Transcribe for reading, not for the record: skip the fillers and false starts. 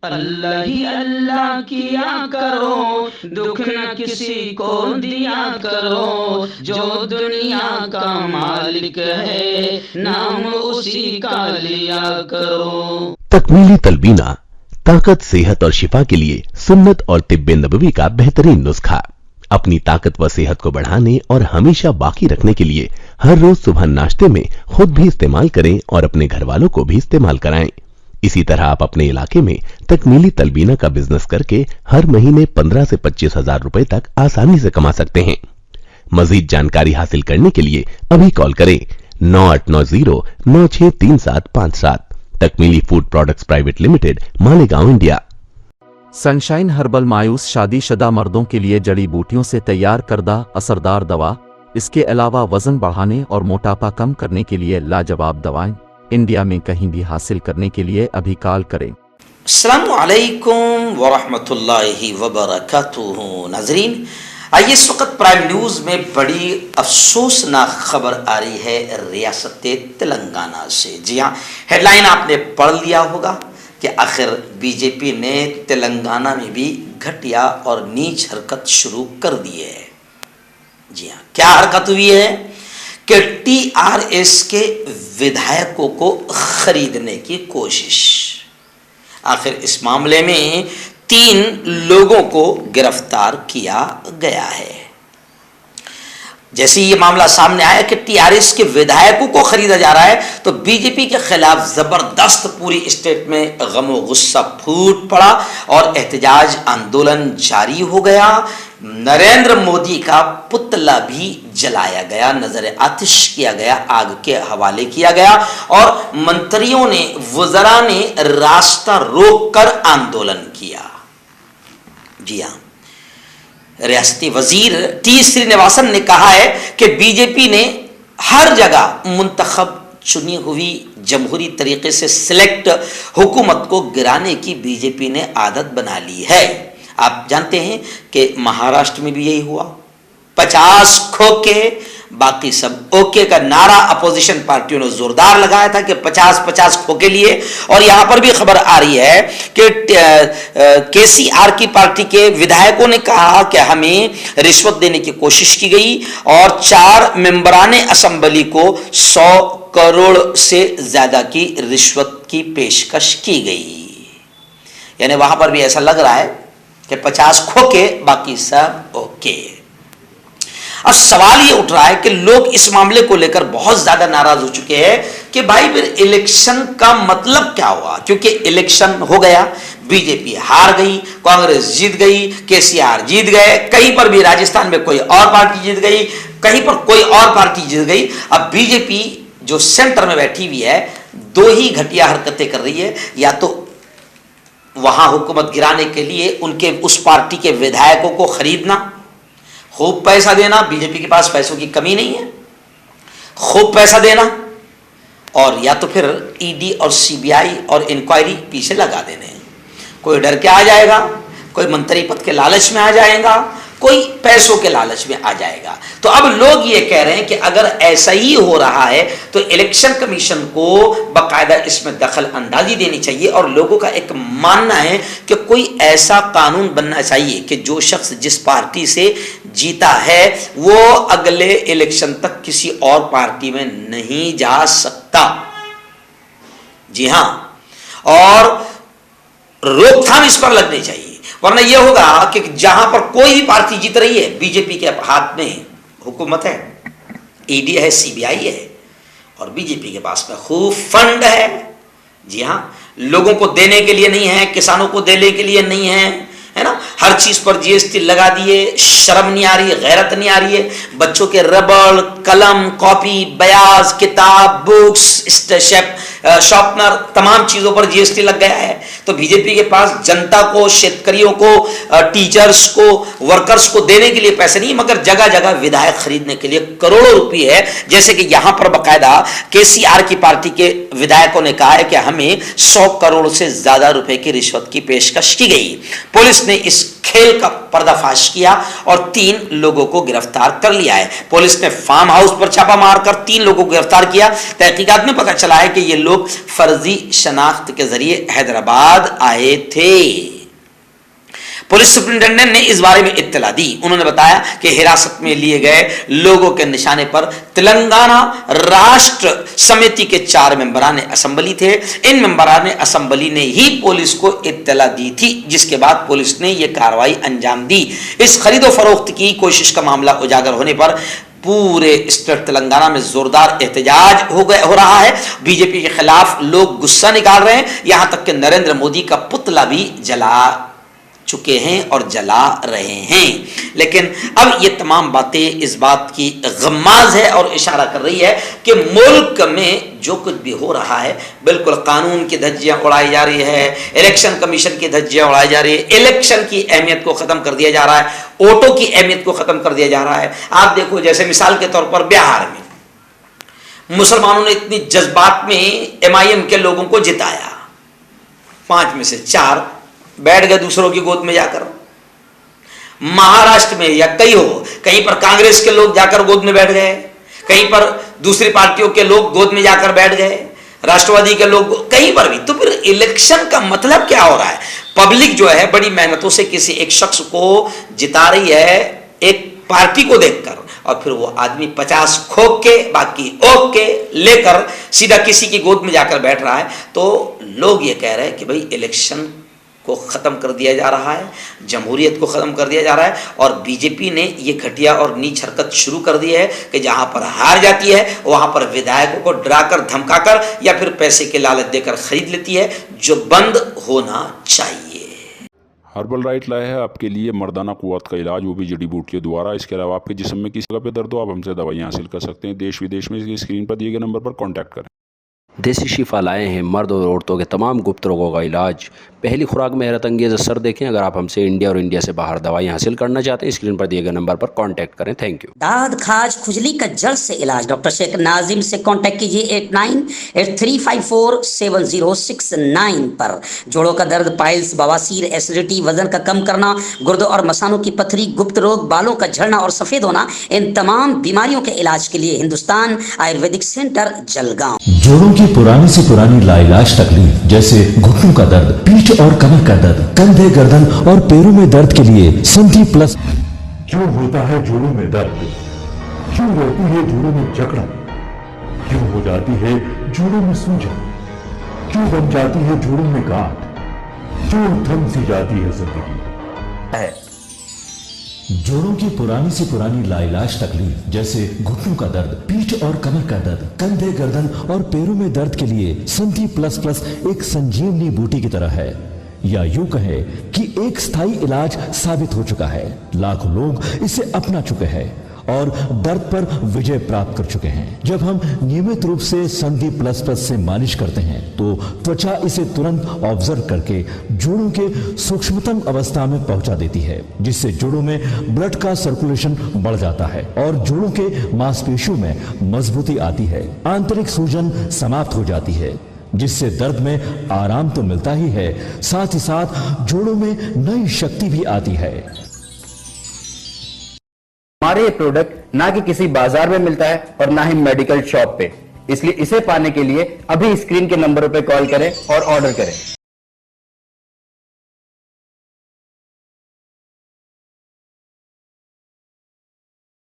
अल्लाह ही अल्लाह किया करो, दुख न किसी को दिया करो, जो दुनिया का मालिक है नाम उसी का लिया करो। तकमीली तलबीना, ताकत, सेहत और शिफा के लिए सुन्नत और तिब्बे नबवी का बेहतरीन नुस्खा। अपनी ताकत व सेहत को बढ़ाने और हमेशा बाकी रखने के लिए हर रोज सुबह नाश्ते में खुद भी इस्तेमाल करें और अपने घर वालों को भी इस्तेमाल कराएं। इसी तरह आप अपने इलाके में तकमीली तलबीना का बिजनेस करके हर महीने 15 से 25 हजार रुपए तक आसानी से कमा सकते हैं। मजीद जानकारी हासिल करने के लिए अभी कॉल करें 9890963757। Takmeeli food products private limited, Malegaon, India. Sunshine herbal मायूस शादीशुदा मर्दों के लिए जड़ी बूटियों से तैयार करदा असरदार दवा। इसके अलावा वजन बढ़ाने और मोटापा कम करने के लिए लाजवाब दवाएं इंडिया में कहीं भी हासिल करने के लिए अभी कॉल करें। अस्सलामु अलैकुम वरहमतुल्लाहि वबरकातुहू। नाज़रीन, आइए इस वक्त प्राइम न्यूज़ में बड़ी अफसोसनाक खबर आ रही है रियासत तेलंगाना से। जी हाँ, हेडलाइन आपने पढ़ लिया होगा कि आखिर बीजेपी ने तेलंगाना में भी घटिया और नीच हरकत शुरू कर दी है। जी हाँ, क्या हरकत हुई है कि टीआरएस के विधायकों को खरीदने की कोशिश। आखिर इस मामले में 3 लोगों को गिरफ्तार किया गया है। जैसे ये मामला सामने आया कि टीआरएस के विधायकों को खरीदा जा रहा है, तो बीजेपी के खिलाफ जबरदस्त पूरी स्टेट में गम गुस्सा फूट पड़ा और एहतजाज आंदोलन जारी हो गया। नरेंद्र मोदी का पुतला भी जलाया गया, नजर आतिश किया गया, आग के हवाले किया गया और मंत्रियों ने, वज़रा ने रास्ता रोककर आंदोलन किया। जी हाँ, रियासती वजीर टी श्रीनिवासन ने कहा है कि बीजेपी ने हर जगह मुंतखब चुनी हुई जमहूरी तरीके से सिलेक्ट हुकूमत को गिराने की बीजेपी ने आदत बना ली है। आप जानते हैं कि महाराष्ट्र में भी यही हुआ, 50 खोके बाकी सब ओके का नारा अपोजिशन पार्टियों ने जोरदार लगाया था कि 50-50 खोके लिए। और यहां पर भी खबर आ रही है कि केसीआर की पार्टी के विधायकों ने कहा कि हमें रिश्वत देने की कोशिश की गई और 4 मेंबराने असेंबली को 100 करोड़ से ज्यादा की रिश्वत की पेशकश की गई। यानी वहां पर भी ऐसा लग रहा है कि 50 खोके बाकी सब ओके। अब सवाल ये उठ रहा है कि लोग इस मामले को लेकर बहुत ज्यादा नाराज हो चुके हैं कि भाई फिर इलेक्शन का मतलब क्या हुआ, क्योंकि इलेक्शन हो गया, बीजेपी हार गई, कांग्रेस जीत गई, केसीआर जीत गए, कहीं पर भी राजस्थान में कोई और पार्टी जीत गई, कहीं पर कोई और पार्टी जीत गई। अब बीजेपी जो सेंटर में बैठी हुई है 2 ही घटिया हरकतें कर रही है, या तो वहां हुकूमत गिराने के लिए उनके उस पार्टी के विधायकों को खरीदना, खूब पैसा देना, बीजेपी के पास पैसों की कमी नहीं है, खूब पैसा देना, और या तो फिर ईडी और सीबीआई और इंक्वायरी पीछे लगा देने। कोई डर के आ जाएगा, कोई मंत्री पद के लालच में आ जाएगा, कोई पैसों के लालच में आ जाएगा। तो अब लोग ये कह रहे हैं कि अगर ऐसा ही हो रहा है तो इलेक्शन कमीशन को बाकायदा इसमें दखल अंदाजी देनी चाहिए। और लोगों का एक मानना है कि कोई ऐसा कानून बनना चाहिए कि जो शख्स जिस पार्टी से जीता है वो अगले इलेक्शन तक किसी और पार्टी में नहीं जा सकता। जी हां, और रोकथाम इस पर लगनी चाहिए, वरना यह होगा कि जहां पर कोई भी पार्टी जीत रही है, बीजेपी के हाथ में हुकूमत है, ईडी है, सीबीआई है, और बीजेपी के पास में खूब फंड है। जी हां, लोगों को देने के लिए नहीं है, किसानों को देने के लिए नहीं है ना, हर चीज पर जीएसटी लगा दिए, शर्म नहीं आ रही है, गैरत नहीं आ रही है। बच्चों के रबड़, कलम, कॉपी, बयाज, किताब, बुक्स, शॉर्पनर, तमाम चीजों पर जीएसटी लग गया है। तो बीजेपी के पास जनता को, शेतकरियों को, टीचर्स को, वर्कर्स को देने के लिए पैसे नहीं, मगर जगह जगह विधायक खरीदने के लिए करोड़ों रुपए है। जैसे कि यहां पर बाकायदा केसीआर की पार्टी के विधायकों ने कहा है कि हमें 100 करोड़ से ज्यादा रुपए की रिश्वत की पेशकश की गई। पुलिस ने इस खेल का पर्दाफाश किया और 3 लोगों को गिरफ्तार कर लिया है। पुलिस ने फार्म हाउस पर छापा मारकर 3 लोगों को गिरफ्तार किया। तहकीकात में पता चला है कि ये लोग फर्जी शनाख्त के जरिए हैदराबाद आए थे। पुलिस सुपरिंटेंडेंट ने इस बारे में इत्तला दी। उन्होंने बताया कि हिरासत में लिए गए लोगों के निशाने पर तेलंगाना राष्ट्र समिति के 4 मेंबरान असेंबली थे। इन मेंबरान असेंबली ने ही पुलिस को इत्तला दी थी, जिसके बाद पुलिस ने यह कार्रवाई अंजाम दी। इस खरीदो फरोख्त की कोशिश का मामला उजागर होने पर पूरे स्टेट तेलंगाना में जोरदार एहतजाज हो रहा है। बीजेपी के खिलाफ लोग गुस्सा निकाल रहे हैं, यहां तक कि नरेंद्र मोदी का पुतला भी जला चुके हैं और जला रहे हैं। लेकिन अब ये तमाम बातें इस बात की गम्माज है और इशारा कर रही है कि मुल्क में जो कुछ भी हो रहा है बिल्कुल कानून की धज्जियां उड़ाई जा रही है, इलेक्शन कमीशन की धज्जियां उड़ाई जा रही है, इलेक्शन की अहमियत को खत्म कर दिया जा रहा है, वोटों की अहमियत को खत्म कर दिया जा रहा है। आप देखो, जैसे मिसाल के तौर पर बिहार में मुसलमानों ने इतनी जज्बात में MIM के लोगों को जिताया, 5 में से 4 बैठ गए दूसरों की गोद में जाकर। महाराष्ट्र में या कहीं पर कांग्रेस के लोग जाकर गोद में बैठ गए, कहीं पर दूसरी पार्टियों के लोग गोद में जाकर बैठ गए, राष्ट्रवादी के लोग कहीं पर भी। तो फिर इलेक्शन का मतलब क्या हो रहा है? पब्लिक जो है बड़ी मेहनतों से किसी एक शख्स को जिता रही है, एक पार्टी को देखकर, और फिर वो आदमी 50 खोक के बाकी ओक के लेकर सीधा किसी की गोद में जाकर बैठ रहा है। तो लोग ये कह रहे हैं कि भाई इलेक्शन को खत्म कर दिया जा रहा है, जमहूरियत को खत्म कर दिया जा रहा है, और बीजेपी ने ये घटिया और नीच हरकत शुरू कर दी है कि जहां पर हार जाती है वहां पर विधायकों को डराकर धमकाकर या फिर पैसे के लालच देकर खरीद लेती है, जो बंद होना चाहिए। हर्बल राइट लाया है आपके लिए मर्दाना कुव्वत का इलाज, वो भी जड़ी बूटियों द्वारा। इसके अलावा आपके जिस्म में किसी जगह पे दर्द हो, आप हमसे दवाइयाँ हासिल कर सकते हैं। देश विदेश में स्क्रीन पर दिए गए नंबर पर कॉन्टैक्ट करें। देसी शिफा लाए हैं मर्द और औरतों के तमाम गुप्त रोगों का इलाज। पहली खुराक में हैरत अंगेज़ असर देखें। अगर आप हमसे इंडिया और इंडिया से बाहर दवाई हासिल करना चाहते हैं, स्क्रीन पर दिए गए नंबर पर कांटेक्ट करें। Thank you. दाद खाज खुजली का जल्द से इलाज डॉक्टर शेख नाजिम से कांटेक्ट कीजिए 8983547069 पर। जोड़ों का दर्द, पाइल्स, बवासीर, एसिडिटी, वजन का कम करना, गुर्दों और मसानों की पथरी, गुप्त रोग, बालों का झड़ना और सफेद होना, इन तमाम बीमारियों के इलाज के लिए हिंदुस्तान आयुर्वेदिक सेंटर जलगांव। जोड़ों की पुरानी से पुरानी लाइलाज तकलीफ जैसे घुटनों का दर्द, पीठ और कमर का दर्द, कंधे, गर्दन और पैरों में दर्द के लिए संधि प्लस। क्यों होता है जोड़ों में दर्द? क्यों रहती है जोड़ों में जकड़न? क्यों हो जाती है जोड़ों में सूजन? क्यों बन जाती है जोड़ों में गांठ? क्यों थम सी जाती है जिंदगी? जोड़ों की पुरानी से पुरानी लाइलाज तकलीफ जैसे घुटनों का दर्द, पीठ और कमर का दर्द, कंधे, गर्दन और पैरों में दर्द के लिए संधि प्लस प्लस एक संजीवनी बूटी की तरह है, या यूं कहे कि एक स्थायी इलाज साबित हो चुका है। लाखों लोग इसे अपना चुके हैं और दर्द पर विजय प्राप्त कर चुके हैं। जब हम नियमित रूप से संधि प्लस प्लस से मालिश करते हैं तो त्वचा इसे तुरंत ऑब्जर्व करके जोड़ों के सूक्ष्मतम अवस्था में पहुंचा देती है, जिससे जोड़ों में ब्लड का सर्कुलेशन बढ़ जाता है और जोड़ों के मांसपेशियों में मजबूती आती है। आंतरिक सूजन समाप्त हो जाती है, जिससे दर्द में आराम तो मिलता ही है, साथ ही साथ जोड़ों में नई शक्ति भी आती है। हमारे ये प्रोडक्ट ना कि किसी बाजार में मिलता है और ना ही मेडिकल शॉप पे, इसलिए इसे पाने के लिए अभी स्क्रीन के नंबरों पे कॉल करें और ऑर्डर करें।